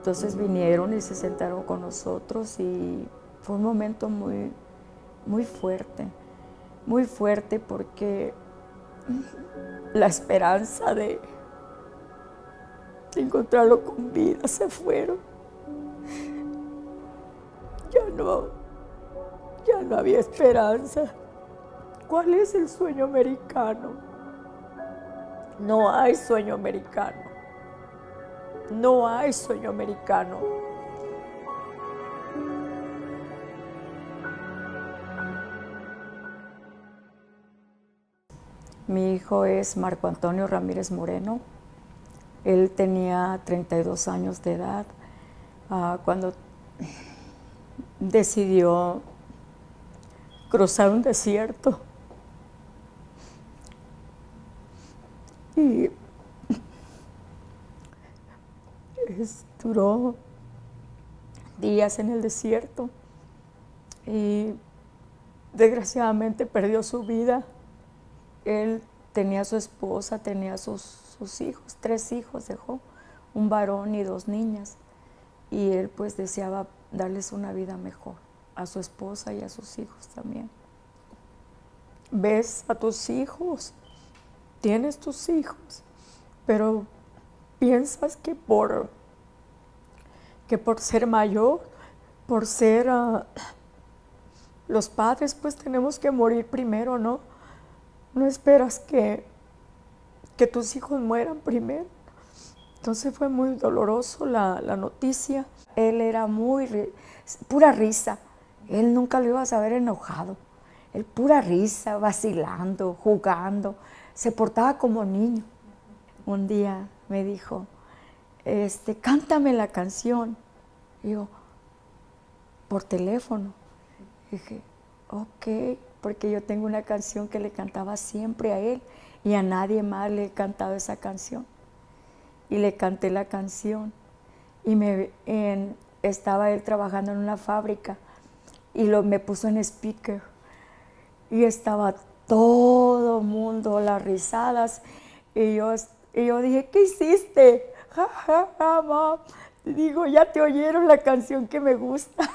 Entonces vinieron y se sentaron con nosotros y fue un momento muy, muy fuerte porque la esperanza de encontrarlo con vida se fueron. Ya no había esperanza. ¿Cuál es el sueño americano? No hay sueño americano. No hay sueño americano. Mi hijo es Marco Antonio Ramírez Moreno. Él tenía 32 años de edad cuando decidió cruzar un desierto. Y duró días en el desierto y desgraciadamente perdió su vida. Él tenía a su esposa, tenía sus hijos, 3 hijos dejó, un varón y 2 niñas. Y él pues deseaba darles una vida mejor a su esposa y a sus hijos también. Ves a tus hijos, tienes tus hijos, pero piensas que por ser mayor, por ser los padres, pues tenemos que morir primero, ¿no? No esperas que tus hijos mueran primero. Entonces fue muy doloroso la noticia. Él era pura risa. Él nunca lo ibas a ver enojado. Él pura risa, vacilando, jugando. Se portaba como niño. Un día me dijo, cántame la canción. Y yo, por teléfono. Dije, ok, porque yo tengo una canción que le cantaba siempre a él y a nadie más le he cantado esa canción. Y le canté la canción y estaba él trabajando en una fábrica y me puso en speaker y estaba todo el mundo, las risadas, y yo dije, ¿qué hiciste? Ja, ja, ja, mam. Digo, ya te oyeron la canción que me gusta,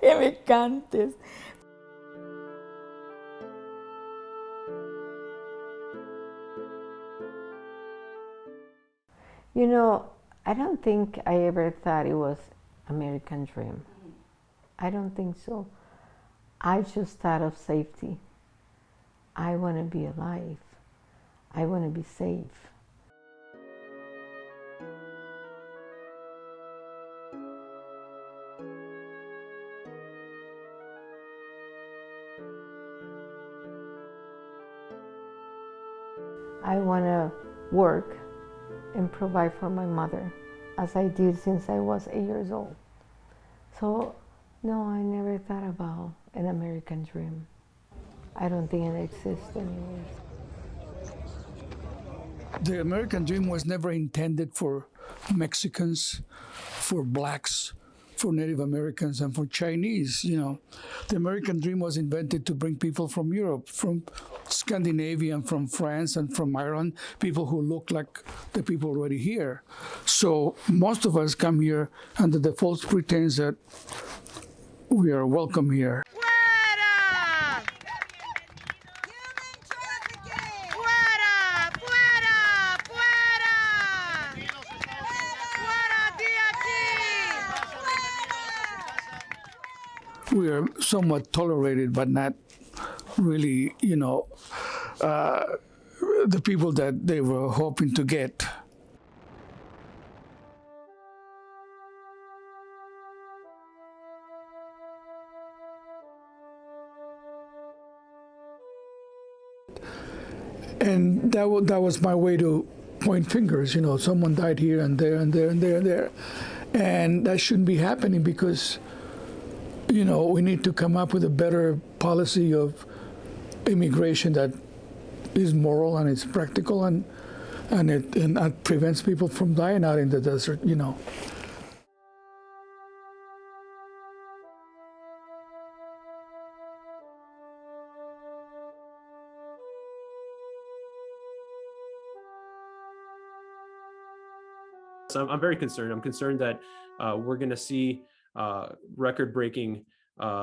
que me cantes. You know, I don't think I ever thought it was American dream. I don't think so. I just thought of safety. I want to be alive. I want to be safe. I want to work and provide for my mother, as I did since I was 8 years old. So, no, I never thought about an American dream. I don't think it exists anymore. The American dream was never intended for Mexicans, for blacks, for Native Americans, and for Chinese. You know, the American dream was invented to bring people from Europe, from Scandinavia, and from France, and from Ireland, people who look like the people already here. So most of us come here under the false pretense that we are welcome here. We are somewhat tolerated, but not really, the people that they were hoping to get. And that was my way to point fingers. You know, someone died here and there and there and there and there. And that shouldn't be happening because, you know, we need to come up with a better policy of immigration that is moral and it's practical and it prevents people from dying out in the desert, you know. So I'm very concerned. I'm concerned that we're going to see record-breaking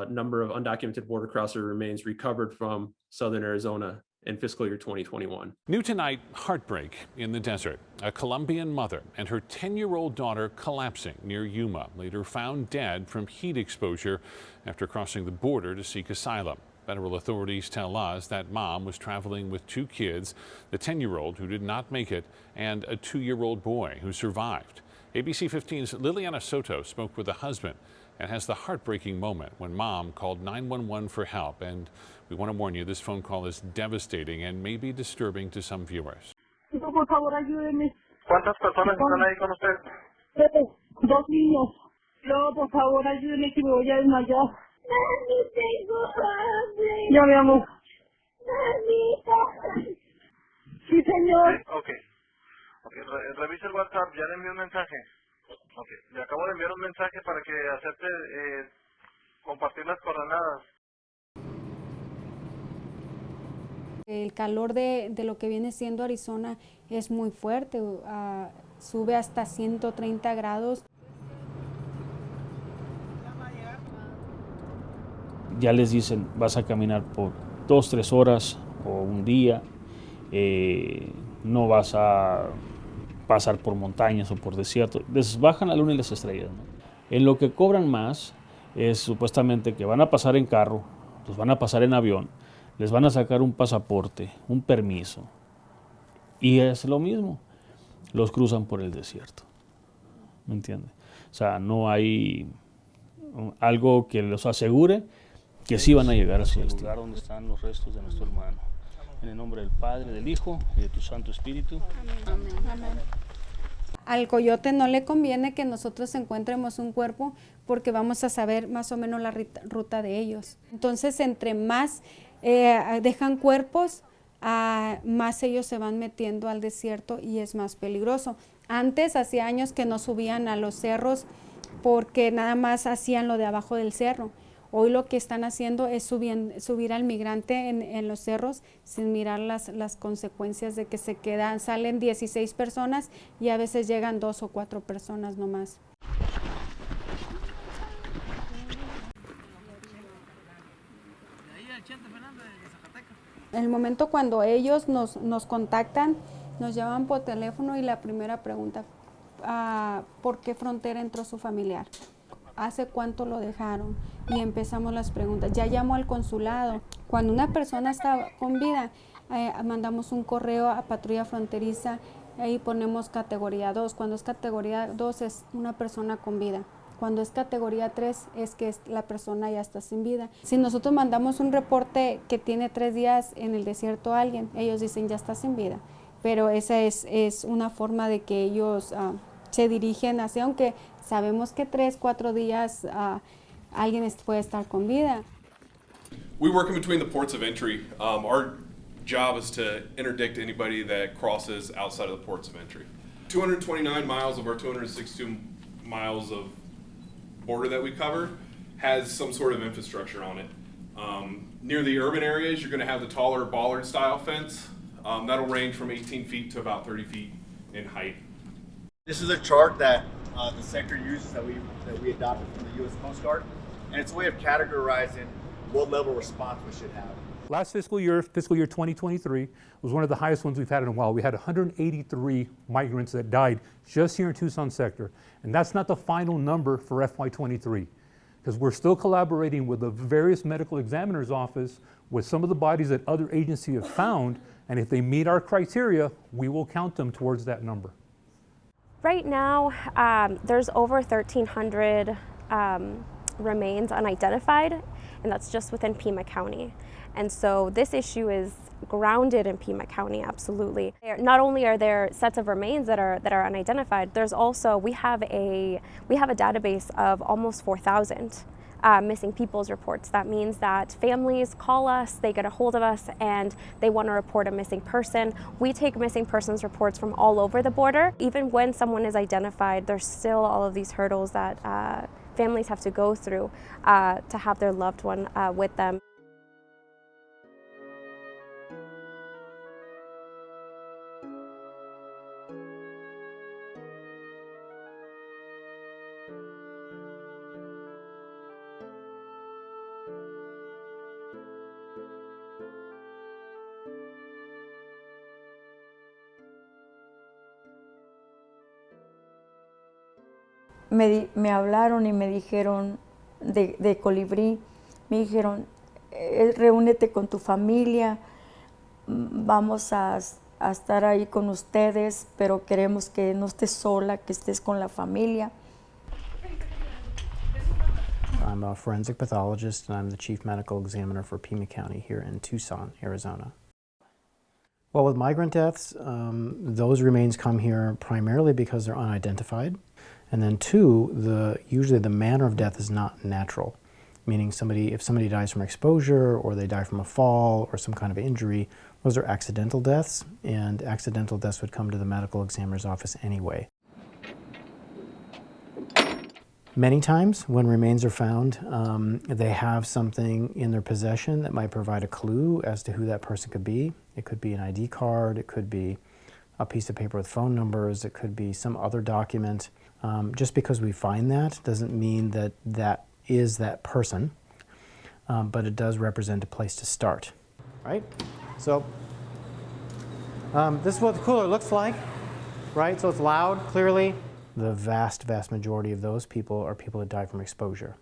number of undocumented border crosser remains recovered from southern Arizona in fiscal year 2021. New tonight, heartbreak in the desert. A Colombian mother and her 10-year-old daughter collapsing near Yuma, later found dead from heat exposure after crossing the border to seek asylum. Federal authorities tell us that mom was traveling with 2 kids, the 10-year-old who did not make it, and a 2-year-old boy who survived. ABC 15's Liliana Soto spoke with the husband and has the heartbreaking moment when mom called 911 for help. And we want to warn you, this phone call is devastating and may be disturbing to some viewers. Por favor, ayúdeme. ¿Cuántas personas están ahí con usted? 2 niños. No, por favor, ayúdeme que me voy a desmayar. Mami, tengo hambre. Ya, mi amor. Mami. Sí, señor. Ok. Revisa el WhatsApp, ya le envié un mensaje. Ok, le acabo de enviar un mensaje para que acepte compartir las coordenadas. El calor de lo que viene siendo Arizona es muy fuerte, sube hasta 130 grados. Ya les dicen, vas a caminar por 2-3 horas o un día, no vas a pasar por montañas o por desierto. Les bajan la luna y las estrellas, ¿no? En lo que cobran más es supuestamente que van a pasar en carro, los van a pasar en avión, les van a sacar un pasaporte, un permiso. Y es lo mismo, los cruzan por el desierto. ¿Me entiende? O sea, no hay algo que los asegure que sí van a llegar a su lugar donde están los restos de nuestro hermano. En el nombre del Padre, del Hijo y de tu Santo Espíritu. Amén. Amén. Al coyote no le conviene que nosotros encontremos un cuerpo porque vamos a saber más o menos la ruta de ellos. Entonces, entre más dejan cuerpos, más ellos se van metiendo al desierto y es más peligroso. Antes, hacía años que no subían a los cerros porque nada más hacían lo de abajo del cerro. Hoy lo que están haciendo es subir al migrante en los cerros sin mirar las consecuencias de que salen 16 personas y a veces llegan 2 o 4 personas nomás. En el momento cuando ellos nos contactan, nos llaman por teléfono y la primera pregunta, ¿por qué frontera entró su familiar? ¿Hace cuánto lo dejaron? Y empezamos las preguntas. Ya llamó al consulado. Cuando una persona está con vida, mandamos un correo a patrulla fronteriza, ahí ponemos categoría 2. Cuando es categoría 2 es una persona con vida. Cuando es categoría 3 es que la persona ya está sin vida. Si nosotros mandamos un reporte que tiene 3 días en el desierto a alguien, ellos dicen ya está sin vida. Pero esa es una forma de que ellos se dirigen hacia, aunque sabemos que 3-4 días alguien puede estar con vida. We work in between the ports of entry. Our job is to interdict anybody that crosses outside of the ports of entry. 229 miles of our 262 miles of border that we cover has some sort of infrastructure on it. Near the urban areas, you're going to have the taller bollard style fence. That'll range from 18 feet to about 30 feet in height. This is a chart that the sector uses that we adopted from the U.S. Coast Guard, and it's a way of categorizing what level of response we should have. Last fiscal year 2023, was one of the highest ones we've had in a while. We had 183 migrants that died just here in Tucson sector, and that's not the final number for FY23, because we're still collaborating with the various medical examiner's office with some of the bodies that other agencies have found, and if they meet our criteria, we will count them towards that number. Right now, there's over 1,300 remains unidentified, and that's just within Pima County. And so this issue is grounded in Pima County, absolutely. Not only are there sets of remains that are unidentified, there's also, we have a database of almost 4,000 missing people's reports. That means that families call us, they get a hold of us, and they want to report a missing person. We take missing persons reports from all over the border. Even when someone is identified, there's still all of these hurdles that families have to go through to have their loved one with them. me hablaron y me dijeron de Colibrí, me dijeron, reúnete con tu familia, vamos a estar ahí con ustedes, pero queremos que no estés sola, que estés con la familia. I'm a forensic pathologist and I'm the chief medical examiner for Pima County here in Tucson, Arizona. Well, with migrant deaths, those remains come here primarily because they're unidentified. And then two, usually the manner of death is not natural, meaning if somebody dies from exposure or they die from a fall or some kind of injury, those are accidental deaths, and accidental deaths would come to the medical examiner's office anyway. Many times when remains are found, they have something in their possession that might provide a clue as to who that person could be. It could be an ID card, it could be a piece of paper with phone numbers, it could be some other document. Just because we find that doesn't mean that that is that person, but it does represent a place to start. Right? So this is what the cooler looks like, right? So it's loud, clearly. The vast majority of those people are people that die from exposure.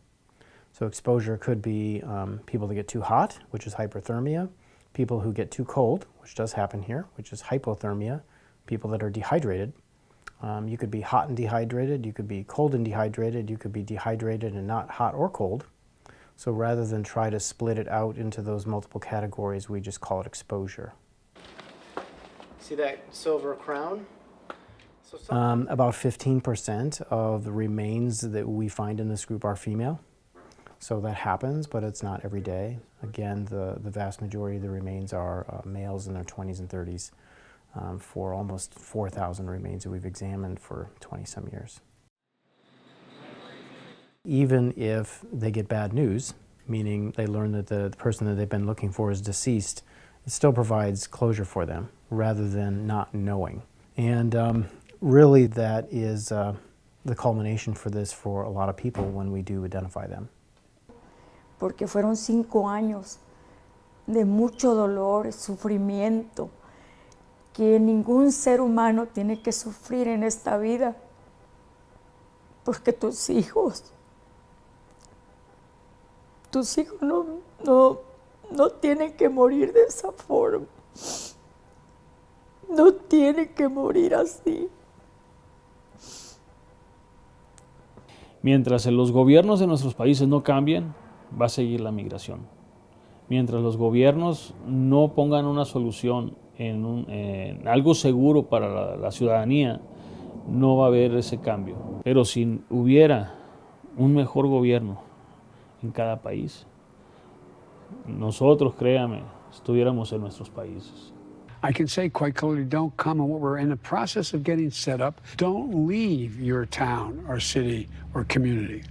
So exposure could be people that get too hot, which is hyperthermia, people who get too cold, which does happen here, which is hypothermia, people that are dehydrated. You could be hot and dehydrated, you could be cold and dehydrated, you could be dehydrated and not hot or cold. So rather than try to split it out into those multiple categories, we just call it exposure. See that silver crown? About 15% of the remains that we find in this group are female. So that happens, but it's not every day. Again, the vast majority of the remains are males in their 20s and 30s for almost 4,000 remains that we've examined for 20-some years. Even if they get bad news, meaning they learn that the person that they've been looking for is deceased, it still provides closure for them rather than not knowing. And really that is the culmination for this for a lot of people when we do identify them. Porque fueron 5 años de mucho dolor, sufrimiento, que ningún ser humano tiene que sufrir en esta vida, porque tus hijos no tienen que morir de esa forma, no tienen que morir así. Mientras los gobiernos de nuestros países no cambien, va a seguir la migración. Mientras los gobiernos no pongan una solución en algo seguro para la ciudadanía, no va a haber ese cambio. Pero si hubiera un mejor gobierno en cada país, nosotros, créame, estuviéramos en nuestros países. I can say quite clearly, don't come, and what we're in the process of getting set up, don't leave your town or city or community.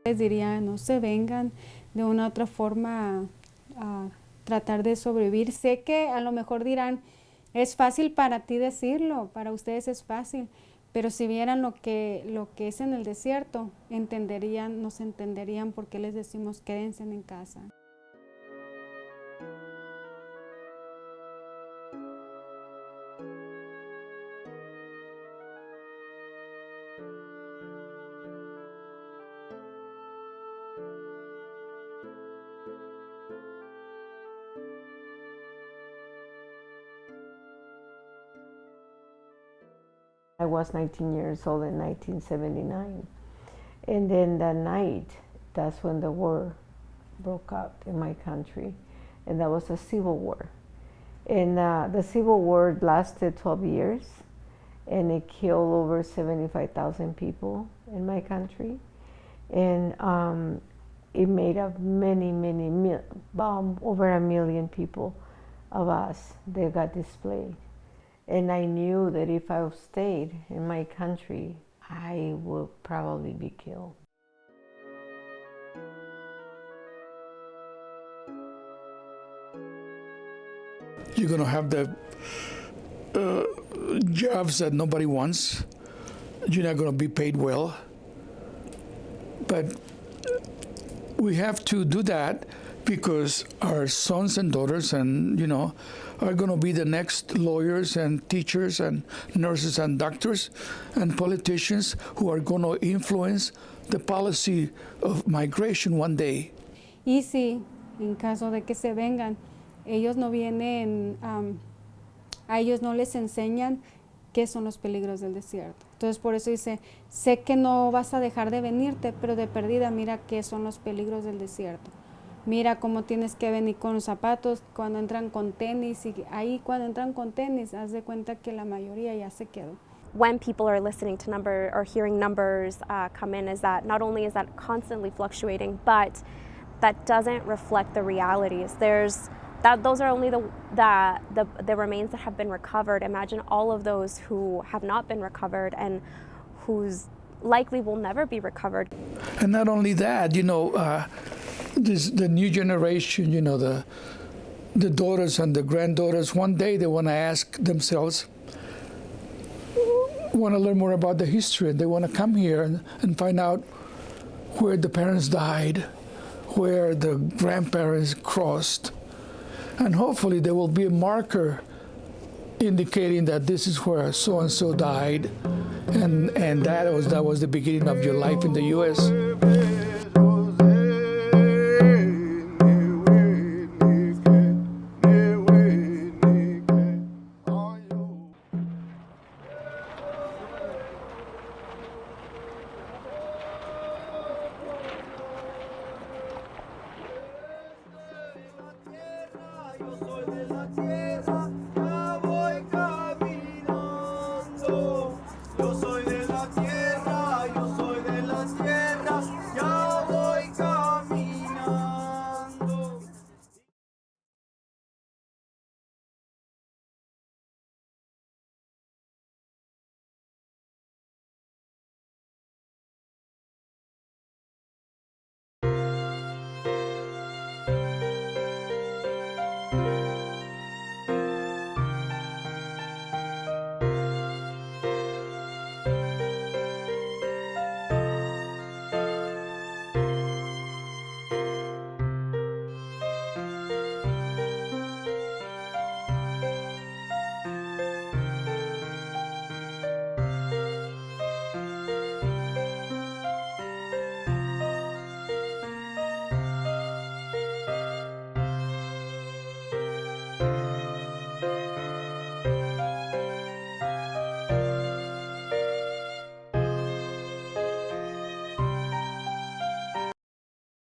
Les diría, no se vengan de una u otra forma a tratar de sobrevivir. Sé que a lo mejor dirán, es fácil para ti decirlo, para ustedes es fácil, pero si vieran lo que es en el desierto, nos entenderían por qué les decimos quédense en casa. I was 19 years old in 1979. And then that night, that's when the war broke out in my country. And that was a civil war. And the civil war lasted 12 years. And it killed over 75,000 people in my country. And it made up over 1 million people of us that got displaced. And I knew that if I stayed in my country, I would probably be killed. You're going to have the jobs that nobody wants. You're not going to be paid well. But we have to do that because our sons and daughters and, are going to be the next lawyers and teachers and nurses and doctors and politicians who are going to influence the policy of migration one day. Y si, en caso de que se vengan, ellos no vienen, a ellos no les enseñan qué son los peligros del desierto. Entonces por eso dice, sé que no vas a dejar de venirte, pero de perdida mira qué son los peligros del desierto. Mira cómo tienes que venir con los zapatos cuando entran con tenis, y ahí cuando entran con tenis, haz de cuenta que la mayoría ya se quedó. When people are listening to or hearing numbers come in, is that not only is that constantly fluctuating, but that doesn't reflect the realities. Those are only the remains that have been recovered. Imagine all of those who have not been recovered and whose likely will never be recovered. And not only that, the new generation, the daughters and the granddaughters, one day they want to ask themselves, want to learn more about the history, and they want to come here and find out where the parents died, where the grandparents crossed. And hopefully there will be a marker indicating that this is where so-and-so died, and that was the beginning of your life in the U.S.